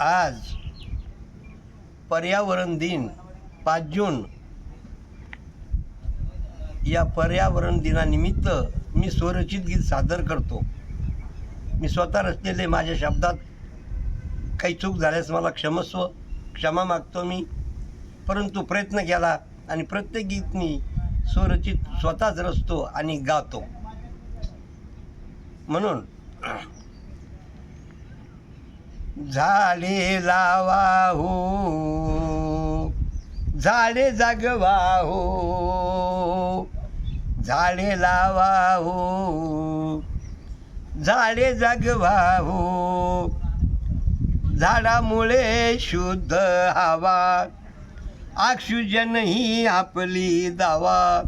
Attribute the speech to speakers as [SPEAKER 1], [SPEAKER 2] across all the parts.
[SPEAKER 1] आज पर्यावरण दिन 5 जून या पर्यावरण दिनानिमित्त मी स्वरचित गीत सादर करतो. मी स्वतः रचलेले माझ्या शब्दात काही चूक झाल्यास मला क्षमा मागतो मी, परंतु प्रयत्न केला आणि प्रत्येक गीत मी स्वरचित स्वतःच रचतो आणि गातो. म्हणून झाडे लावा हो, झाडे जगवा हो, झाडे लावा हो, झाडे जगवा हो. झाडामुळे शुद्ध हवा, ऑक्सिजन ही आपली दवा.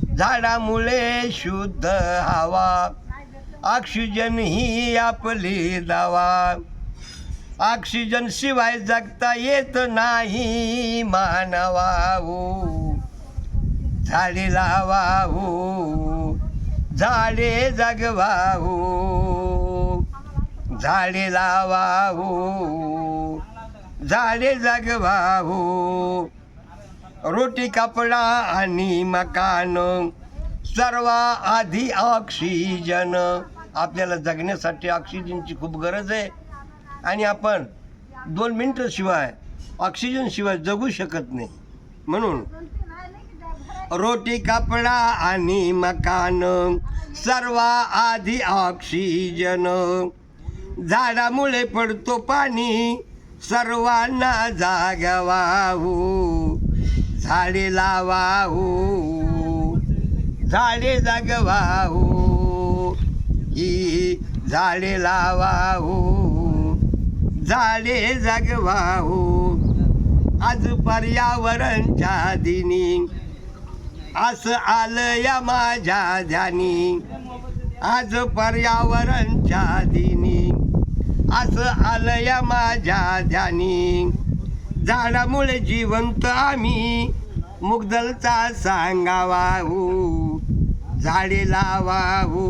[SPEAKER 1] झाडामुळे शुद्ध हवा, ऑक्सिजन ही आपली दवा. ऑक्सिजन शिवाय जगता येत नाही मानवा हो. झाडे लावा हो, झाडे जगवा हो, झाडे लावा हो, झाडे जगवा हो. रोटी कपडा आणि मकान, सर्व आधी ऑक्सिजन. आपल्याला जगण्यासाठी ऑक्सिजनची खूप गरज आहे आणि आपण 2 मिनिटं शिवाय ऑक्सिजन शिवाय जगू शकत नाही. म्हणून रोटी कपडा आणि मकान, सर्व आधी ऑक्सिजन. झाडामुळे पडतो पाणी, सर्वांना जागवा हो. झाडे लावा हो, झाडे जगवा हो. ही झाडे लावा हो, झाडे जगवा हो. आज पर्यावरणच्या दिनी असं आलं या माझ्या ध्यानी. आज पर्यावरणच्या दिनी असं आलं या माझ्या ध्यानी. झाडामुळे जिवंत आम्ही, मुग्दलचा सांगावा हो. झाडे लावा हो,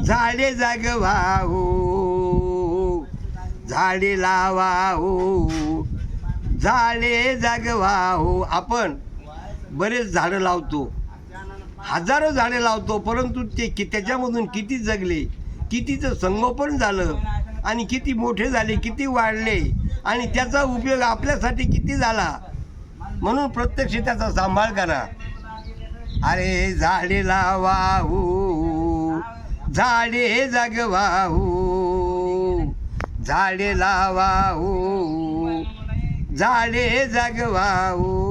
[SPEAKER 1] झाडे जगवा हो, झाडे लावा हो, झाडे जगवा हो. आपण बरेच झाडं लावतो, हजारो झाडे लावतो, परंतु ते त्याच्यामधून किती जगले, कितीचं संगोपन झालं आणि किती मोठे झाले, किती वाढले आणि त्याचा उपयोग आपल्यासाठी किती झाला. म्हणून प्रत्यक्ष त्याचा सांभाळ करा. अरे झाडे लावा हो, झाडे जगवा हो, झाडे लावा हो, झाडे जगवा हो.